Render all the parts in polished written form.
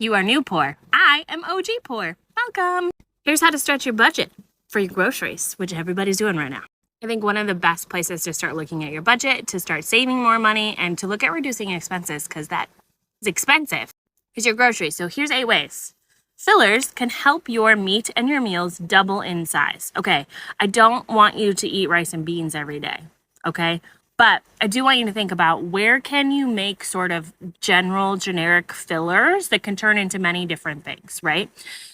You are new poor. I am OG poor. Welcome. Here's how to stretch your budget for your groceries, which everybody's doing right now. I think one of the best places to start looking at your budget, to start saving more money, and to look at reducing expenses, because that is expensive, is your groceries. So here's 8 ways. Fillers can help your meat and your meals double in size. Okay, I don't want you to eat rice and beans every day, okay? But I do want you to think about where can you make sort of generic fillers that can turn into many different things, right?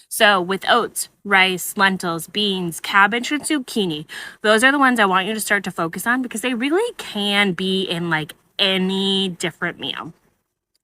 So with oats, rice, lentils, beans, cabbage, and zucchini, those are the ones I want you to start to focus on because they really can be in like any different meal.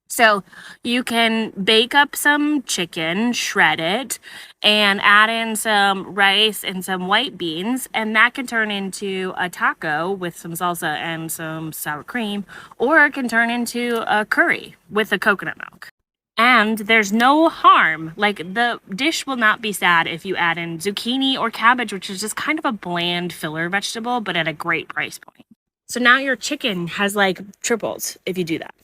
So you can bake up some chicken, shred it, and add in some rice and some white beans, and that can turn into a taco with some salsa and some sour cream, or it can turn into a curry with a coconut milk. And there's no harm, like the dish will not be sad if you add in zucchini or cabbage, which is just kind of a bland filler vegetable, but at a great price point. So now your chicken has like tripled if you do that.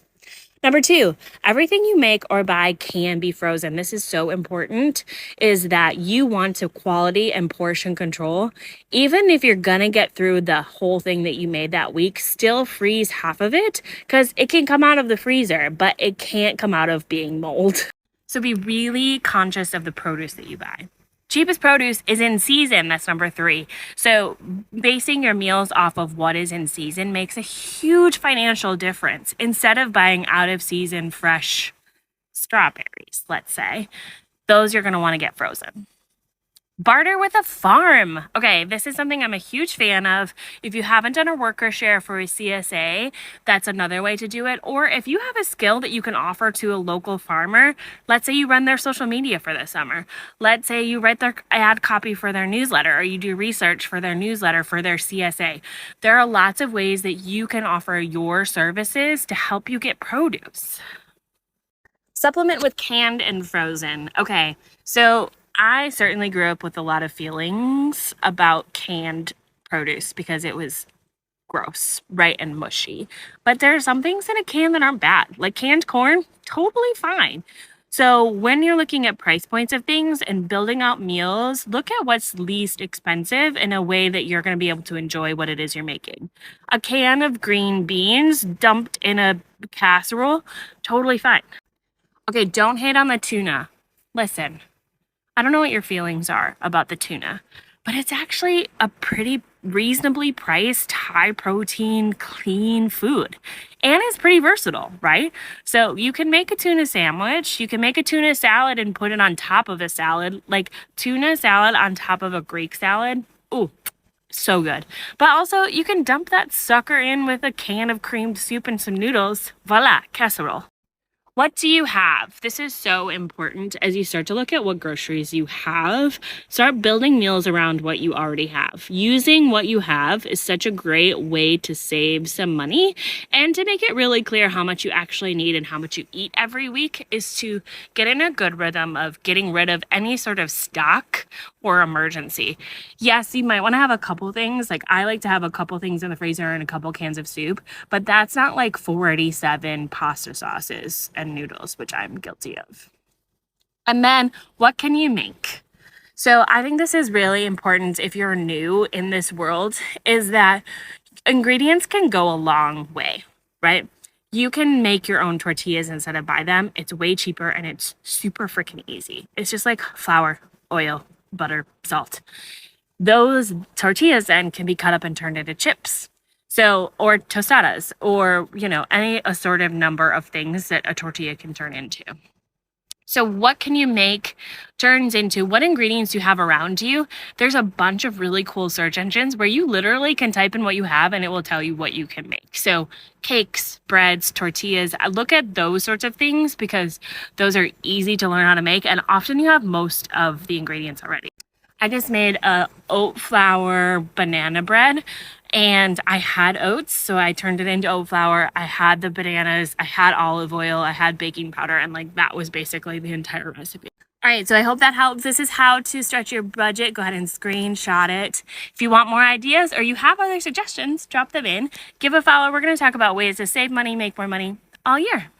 Number 2, everything you make or buy can be frozen. This is so important, is that you want to quality and portion control. Even if you're gonna get through the whole thing that you made that week, still freeze half of it because it can come out of the freezer, but it can't come out of being mold. So be really conscious of the produce that you buy. Cheapest produce is in season. That's number 3. So basing your meals off of what is in season makes a huge financial difference. Instead of buying out of season fresh strawberries, let's say, those you're going to want to get frozen. Barter with a farm. Okay, this is something I'm a huge fan of. If you haven't done a worker share for a CSA, that's another way to do it. Or if you have a skill that you can offer to a local farmer, let's say you run their social media for the summer. Let's say you write their ad copy for their newsletter, or you do research for their newsletter for their CSA. There are lots of ways that you can offer your services to help you get produce. Supplement with canned and frozen. Okay, so I certainly grew up with a lot of feelings about canned produce because it was gross, right, and mushy. But there are some things in a can that aren't bad. Like canned corn, totally fine. So when you're looking at price points of things and building out meals, look at what's least expensive in a way that you're going to be able to enjoy what it is you're making. A can of green beans dumped in a casserole, totally fine. Okay, don't hate on the tuna. Listen, I don't know what your feelings are about the tuna, but it's actually a pretty reasonably priced, high protein, clean food. And it's pretty versatile, right? So you can make a tuna sandwich, you can make a tuna salad and put it on top of a salad, like tuna salad on top of a Greek salad. Ooh, so good. But also you can dump that sucker in with a can of creamed soup and some noodles. Voila, casserole. What do you have? This is so important as you start to look at what groceries you have. Start building meals around what you already have. Using what you have is such a great way to save some money and to make it really clear how much you actually need and how much you eat every week is to get in a good rhythm of getting rid of any sort of stock or emergency. Yes, you might want to have a couple things. Like I like to have a couple things in the freezer and a couple cans of soup, but that's not like 47 pasta sauces and noodles, which I'm guilty of. And then what can you make? So I think this is really important if you're new in this world, is that ingredients can go a long way, right? You can make your own tortillas instead of buy them. It's way cheaper and it's super freaking easy. It's just like flour, oil, butter, salt. Those tortillas then can be cut up and turned into chips. So, or tostadas, or, any assorted number of things that a tortilla can turn into. So what can you make turns into what ingredients you have around you? There's a bunch of really cool search engines where you literally can type in what you have and it will tell you what you can make. So cakes, breads, tortillas, look at those sorts of things because those are easy to learn how to make and often you have most of the ingredients already. I just made a oat flour banana bread and I had oats, so I turned it into oat flour. I had the bananas, I had olive oil, I had baking powder, and that was basically the entire recipe. All right, so I hope that helps. This is how to stretch your budget. Go ahead and screenshot it. If you want more ideas or you have other suggestions, drop them in. Give a follow. We're going to talk about ways to save money, make more money all year.